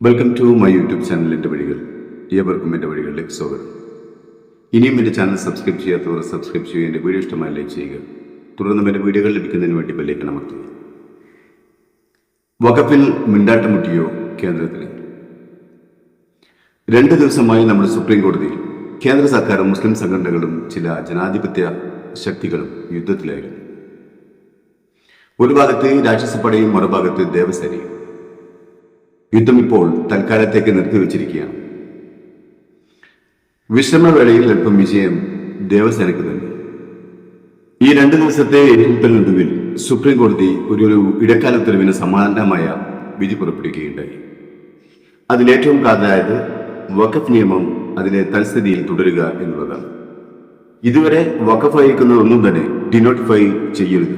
Welcome to my YouTube channel എൻ്റെ വഴികൾ. ഏവർക്കും എൻ്റെ വഴികളിലേക്ക് സ്വാഗതം. ഇനിയും എൻ്റെ ചാനൽ സബ്സ്ക്രൈബ് ചെയ്യാത്തവർ സബ്സ്ക്രൈബ് ചെയ്യുക, എൻ്റെ വീഡിയോ ഇഷ്ടമായി ലൈക്ക് ചെയ്യുക, തുടർന്നും എൻ്റെ വീഡിയോകൾ ലഭിക്കുന്നതിന് വേണ്ടി ബെല്ലൈക്കൺ അമർത്തുക. വഖഫിൽ മിണ്ടാട്ടം മുട്ടിയോ കേന്ദ്രത്തിൽ? 2 ദിവസമായി നമ്മുടെ സുപ്രീം കോടതിയിൽ കേന്ദ്ര സർക്കാരും മുസ്ലിം സംഘടനകളും ചില ജനാധിപത്യ ശക്തികളും യുദ്ധത്തിലായിരുന്നു. ഒരു ഭാഗത്ത് രാക്ഷസപ്പടയും മറുഭാഗത്ത് ദേവസേനയും. യുദ്ധം ഇപ്പോൾ തൽക്കാലത്തേക്ക് നിർത്തിവെച്ചിരിക്കുകയാണ്. വിശ്രമവേളയിൽ അല്പം വിജയം ദേവസേനയ്ക്ക് തന്നെ. ഈ 2 ദിവസത്തെ ഏറ്റുമുട്ടലിനൊടുവിൽ സുപ്രീം കോടതി ഒരു ഇടക്കാല ഉത്തരവിന് സമാനമായ വിധി പുറപ്പെടുവിക്കുകയുണ്ടായി. അതിലേറ്റവും കാതലായത് വഖഫ് നിയമം അതിനെ തൽസ്ഥിതിയിൽ തുടരുക എന്നുള്ളതാണ്. ഇതുവരെ വഖഫ് അയക്കുന്നതൊന്നും തന്നെ ഡിനോട്ടിഫൈ ചെയ്യരുത്.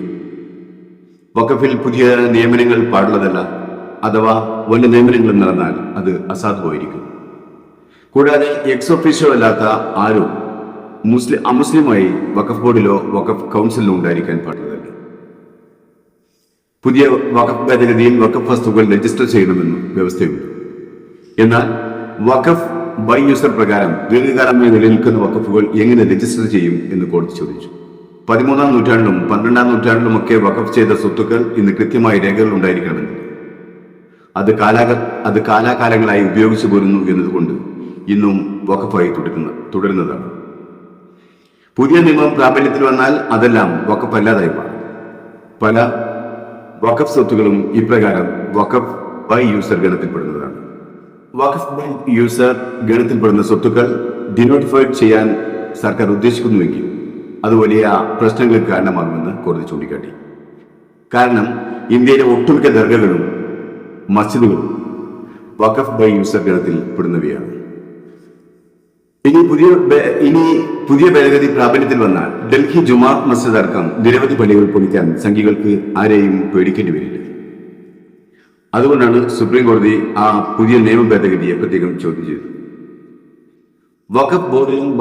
വഖഫിൽ പുതിയ നിയമനങ്ങൾ പാടുള്ളതല്ല. അഥവാ വല്ല നിയമനങ്ങളും നടന്നാൽ അത് അസാധുവായിരിക്കും. കൂടാതെ എക്സ് ഒഫീഷ്യോ അല്ലാത്ത ആരും അമുസ്ലിമായി വഖഫ് ബോർഡിലോ വഖഫ് കൗൺസിലിലോ ഉണ്ടായിരിക്കാൻ പാടുള്ളതല്ല. പുതിയ വഖഫ് ഭേദഗതിയിൽ വഖഫ് വസ്തുക്കൾ രജിസ്റ്റർ ചെയ്യണമെന്ന് വ്യവസ്ഥയുണ്ട്. എന്നാൽ വഖഫ് ബൈ യൂസർ പ്രകാരം ദീർഘകാലമായി നിലനിൽക്കുന്ന വഖഫുകൾ എങ്ങനെ രജിസ്റ്റർ ചെയ്യും എന്ന് കോടതി ചോദിച്ചു. 13-ാം നൂറ്റാണ്ടിലും 12-ാം നൂറ്റാണ്ടിലുമൊക്കെ വഖഫ് ചെയ്ത സ്വത്തുക്കൾ ഇന്ന് കൃത്യമായ രേഖകൾ ഉണ്ടായിരിക്കണമെന്ന് അത് കാലാകാലങ്ങളായി ഉപയോഗിച്ചു പോരുന്നു എന്നതുകൊണ്ട് ഇന്നും വഖഫായി തുടരുന്നതാണ്. പുതിയ നിയമം പ്രാബല്യത്തിൽ വന്നാൽ അതെല്ലാം വഖഫ് അല്ലാതായി മാറും. പല വഖഫ് സ്വത്തുക്കളും ഇപ്രകാരം വഖഫ് ബൈ യൂസർ ഗണത്തിൽപ്പെടുന്നതാണ്. വഖഫ് ബൈ യൂസർ ഗണത്തിൽപ്പെടുന്ന സ്വത്തുക്കൾ ഡിനോട്ടിഫൈഡ് ചെയ്യാൻ സർക്കാർ ഉദ്ദേശിക്കുന്നുവെങ്കിൽ അത് വലിയ പ്രശ്നങ്ങൾക്ക് കാരണമാകുമെന്ന് കോടതി ചൂണ്ടിക്കാട്ടി. കാരണം ഇന്ത്യയിലെ ഒട്ടുമിക്ക ദർഗകളും മസ്ജിദുകളും വഖഫ് ബൈ യൂസർ ഗണത്തിൽ പെടുന്നവയാണ്. ഇനി പുതിയ ഭേദഗതി പ്രാബല്യത്തിൽ വന്നാൽ ഡൽഹി ജുമാ മസ്ജിദ് അടക്കം നിരവധി പള്ളികൾ പൊളിക്കാൻ സംഘികൾക്ക് ആരെയും പേടിക്കേണ്ടി വരില്ല. അതുകൊണ്ടാണ് സുപ്രീം കോടതി ആ പുതിയ നിയമ ഭേദഗതിയെ പ്രത്യേകം ചോദ്യം ചെയ്തത്. വഖഫ് ബോർഡിലും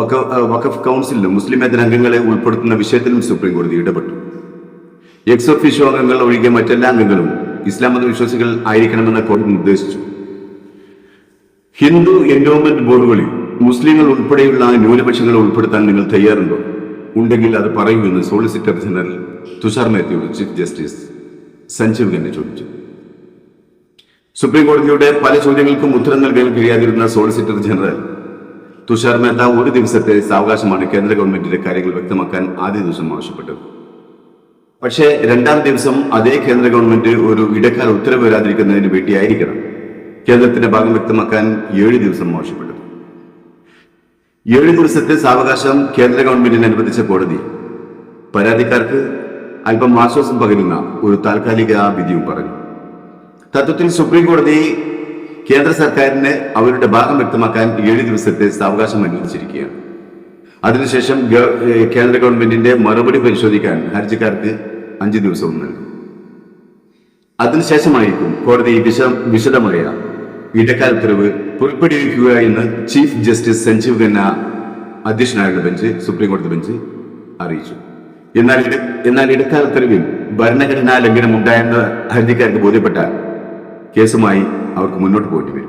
വഖഫ് കൗൺസിലിലും മുസ്ലിമേതര അംഗങ്ങളെ ഉൾപ്പെടുത്തുന്ന വിഷയത്തിലും സുപ്രീം കോടതി ഇടപെട്ടു. എക്സ് ഒഫീഷ്യോ അംഗങ്ങൾ ഒഴികെ മറ്റെല്ലാ അംഗങ്ങളും ഇസ്ലാം മത വിശ്വാസികൾ ആയിരിക്കണമെന്ന് കോടതി നിർദ്ദേശിച്ചു. ഹിന്ദു എൻഡോമെന്റ് ബോർഡുകളിൽ മുസ്ലിങ്ങൾ ഉൾപ്പെടെയുള്ള ന്യൂനപക്ഷങ്ങളെ ഉൾപ്പെടുത്താൻ നിങ്ങൾ തയ്യാറുണ്ടോ? ഉണ്ടെങ്കിൽ അത് പറയൂ എന്ന് സോളിസിറ്റർ ജനറൽ തുഷാർ മേത്തയോട് ചീഫ് ജസ്റ്റിസ് സഞ്ജീവ് ഖന്ന ചോദിച്ചു. സുപ്രീം കോടതിയുടെ പല ചോദ്യങ്ങൾക്കും ഉത്തരം നൽകാൻ കഴിയാതിരുന്ന സോളിസിറ്റർ ജനറൽ തുഷാർ മേത്ത ഒരു ദിവസത്തെ സാവകാശമാണ് കേന്ദ്ര ഗവൺമെന്റിന്റെ കാര്യങ്ങൾ വ്യക്തമാക്കാൻ ആദ്യ ദിവസം ആവശ്യപ്പെട്ടത്. പക്ഷേ 2ാം ദിവസം അതേ കേന്ദ്ര ഗവൺമെന്റ് ഒരു ഇടക്കാല ഉത്തരവ് വരാതിരിക്കുന്നതിന് വേണ്ടിയായിരിക്കണം കേന്ദ്രത്തിന്റെ ഭാഗം വ്യക്തമാക്കാൻ 7 ദിവസം ആവശ്യപ്പെട്ടത്. 7 ദിവസത്തെ സാവകാശം കേന്ദ്ര ഗവൺമെന്റിന് അനുവദിച്ച കോടതി പരാതിക്കാർക്ക് അല്പം ആശ്വാസം പകരുന്ന ഒരു താൽക്കാലിക വിധിയും പറഞ്ഞു. തത്വത്തിൽ സുപ്രീം കോടതി കേന്ദ്ര സർക്കാരിന് അവരുടെ ഭാഗം വ്യക്തമാക്കാൻ 7 ദിവസത്തെ സാവകാശം അനുവദിച്ചിരിക്കുകയാണ്. അതിനുശേഷം കേന്ദ്ര ഗവൺമെന്റിന്റെ മറുപടി പരിശോധിക്കാൻ ഹർജിക്കാർക്ക് 5 ദിവസവും നൽകും. അതിനുശേഷമായിരിക്കും കോടതി വിശദമായ ഇടക്കാല ഉത്തരവ് പുറപ്പെടുവിക്കുക എന്ന് ചീഫ് ജസ്റ്റിസ് സഞ്ജീവ് ഖന്ന അധ്യക്ഷനായുള്ള ബെഞ്ച് സുപ്രീം കോടതി ബെഞ്ച് അറിയിച്ചു. എന്നാൽ ഇടക്കാല ഉത്തരവിൽ ഭരണഘടനാ ലംഘനം ഉണ്ടായെന്ന് ഹർജിക്കാർക്ക് ബോധ്യപ്പെട്ടാൽ കേസുമായി അവർക്ക് മുന്നോട്ട് പോകേണ്ടി വരും.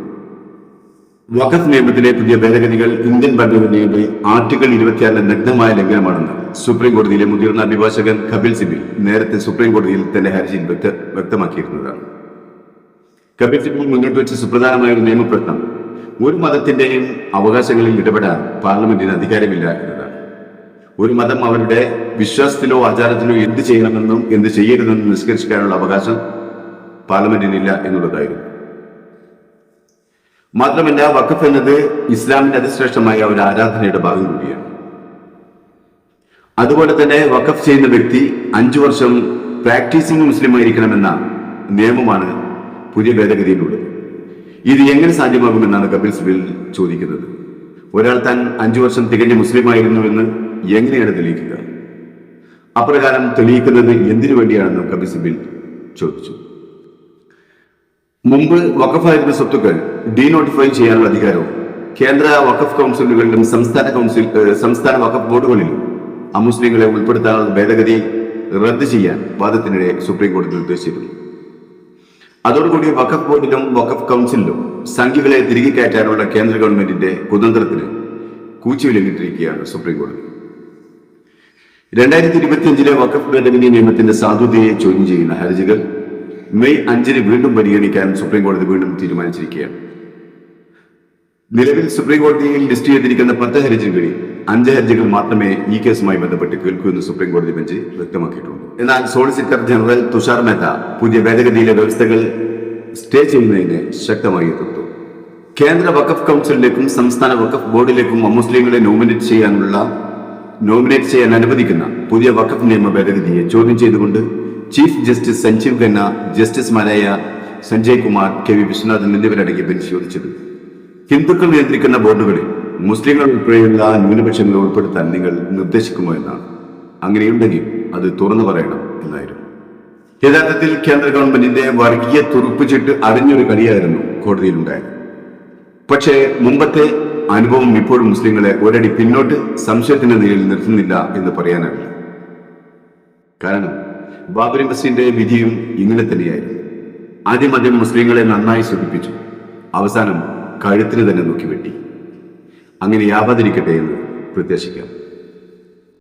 വഖഫ് നിയമത്തിലെ പുതിയ ഭേദഗതികൾ ഇന്ത്യൻ ഭരണഘടനയുടെ ആർട്ടിക്കിൾ 26 നഗ്നമായ ലംഘനമാണെന്ന് സുപ്രീം കോടതിയിലെ മുതിർന്ന അഭിഭാഷകൻ കപിൽ സിബൽ നേരത്തെ സുപ്രീം കോടതിയിൽ തന്റെ ഹർജിയിൽ വ്യക്തമാക്കിയിരുന്നതാണ്. കപിൽ സിബൽ മുന്നോട്ട് വെച്ച സുപ്രധാനമായ ഒരു നിയമപ്രശ്നം ഒരു മതത്തിന്റെയും അവകാശങ്ങളിൽ ഇടപെടാൻ പാർലമെന്റിന് അധികാരമില്ല എന്നതാണ്. ഒരു മതം അവരുടെ വിശ്വാസത്തിലോ ആചാരത്തിലോ എന്ത് ചെയ്യണമെന്നും എന്ത് ചെയ്യരുതെന്നും നിഷ്കർഷിക്കാനുള്ള അവകാശം പാർലമെന്റിനില്ല എന്നുള്ളതായിരുന്നു. മാത്രമല്ല വഖഫ് എന്നത് ഇസ്ലാമിന്റെ അതിശ്രേഷ്ഠമായ ഒരു ആരാധനയുടെ ഭാഗം കൂടിയാണ്. അതുപോലെ തന്നെ വഖഫ് ചെയ്യുന്ന വ്യക്തി 5 വർഷം പ്രാക്ടീസിംഗ് മുസ്ലിം ആയിരിക്കണമെന്ന നിയമമാണ് പുതിയ ഭേദഗതിയിലുള്ളത്. ഇത് എങ്ങനെ സാധ്യമാകുമെന്നാണ് കപിൽ സിബൽ ചോദിക്കുന്നത്. ഒരാൾ താൻ 5 വർഷം തികഞ്ഞ മുസ്ലിം ആയിരുന്നുവെന്ന് എങ്ങനെയാണ് തെളിയിക്കുക? അപ്രകാരം തെളിയിക്കുന്നത് എന്തിനു വേണ്ടിയാണെന്ന് കപിൽ സിബൽ ചോദിച്ചു. മുമ്പ് വഖഫായിരുന്ന സ്വത്തുക്കൾ ഡീനോട്ടിഫൈ ചെയ്യാനുള്ള അധികാരവും കേന്ദ്ര വഖഫ് കൗൺസിലുകളിലും സംസ്ഥാന വഖഫ് ബോർഡുകളിലും അമുസ്ലിങ്ങളെ ഉൾപ്പെടുത്താനുള്ള ഭേദഗതി റദ്ദ് ചെയ്യാൻ വാദത്തിനിടെ സുപ്രീം കോടതി നിർദ്ദേശിച്ചിരുന്നു. അതോടുകൂടി വഖഫ് ബോർഡിലും വഖഫ് കൗൺസിലിലും സംഖ്യകളെ തിരികെ കയറ്റാനുള്ള കേന്ദ്ര ഗവൺമെന്റിന്റെ കുതന്ത്രത്തിന് കൂച്ചുവിലങ്ങിട്ടിരിക്കുകയാണ് സുപ്രീം കോടതി. 2025 വഖഫ് ഭേദഗതി നിയമത്തിന്റെ സാധുതയെ ചോദ്യം ചെയ്യുന്ന ഹർജികൾ മെയ് 5 വീണ്ടും പരിഗണിക്കാൻ സുപ്രീം കോടതി വീണ്ടും തീരുമാനിച്ചിരിക്കുകയാണ്. നിലവിൽ സുപ്രീം കോടതിയിൽ ലിസ്റ്റ് ചെയ്തിരിക്കുന്ന 10 ഹർജികളിൽ 5 ഹർജികൾ മാത്രമേ ഈ കേസുമായി ബന്ധപ്പെട്ട് കേൾക്കൂ എന്ന് സുപ്രീം കോടതി ബെഞ്ച് വ്യക്തമാക്കിയിട്ടുണ്ട്. എന്നാൽ സോളിസിറ്റർ ജനറൽ തുഷാർ മേത്ത പുതിയ ഭേദഗതിയിലെ വ്യവസ്ഥകൾ സ്റ്റേ ചെയ്യുന്നതിന് ശക്തമായി എതിർത്തു. കേന്ദ്ര വഖഫ് കൗൺസിലിലേക്കും സംസ്ഥാന വഖഫ് ബോർഡിലേക്കും അമുസ്ലിങ്ങളെ നോമിനേറ്റ് ചെയ്യാൻ അനുവദിക്കുന്ന പുതിയ വഖഫ് നിയമ ഭേദഗതിയെ ചോദ്യം ചെയ്തുകൊണ്ട് ചീഫ് ജസ്റ്റിസ് സഞ്ജീവ് ഖന്ന, ജസ്റ്റിസുമാരായ സഞ്ജയ് കുമാർ, കെ വി വിശ്വനാഥൻ എന്നിവരടങ്ങിയ ബെഞ്ച് ചോദിച്ചത് ഹിന്ദുക്കൾ നിയന്ത്രിക്കുന്ന ബോർഡുകളിൽ മുസ്ലിങ്ങൾ ഉൾപ്പെടെയുള്ള ന്യൂനപക്ഷങ്ങളെ ഉൾപ്പെടുത്താൻ നിങ്ങൾ നിർദ്ദേശിക്കുമോ എന്നാണ്. അങ്ങനെയുണ്ടെങ്കിൽ അത് തുറന്നു പറയണം എന്നായിരുന്നു. യഥാർത്ഥത്തിൽ കേന്ദ്ര ഗവൺമെന്റിന്റെ വർഗീയ തുറുപ്പുചിട്ട് അറിഞ്ഞൊരു കളിയായിരുന്നു കോടതിയിലുണ്ടായത്. പക്ഷേ മുമ്പത്തെ അനുഭവം ഇപ്പോഴും മുസ്ലിങ്ങളെ ഒരടി പിന്നോട്ട് സംശയത്തിന്റെ നിലയിൽ നിർത്തുന്നില്ല എന്ന് പറയാനാവില്ല. കാരണം ബാബറി മസ്ജിദിന്റെ വിധിയും ഇങ്ങനെ തന്നെയായിരുന്നു. ആദ്യം മുസ്ലിങ്ങളെ നന്നായി സുഖിപ്പിച്ചു, അവസാനം കഴുത്തിന് തന്നെ നോക്കി വെട്ടി. അങ്ങനെ യാവാതിരിക്കട്ടെ എന്ന് പ്രത്യാശിക്കാം.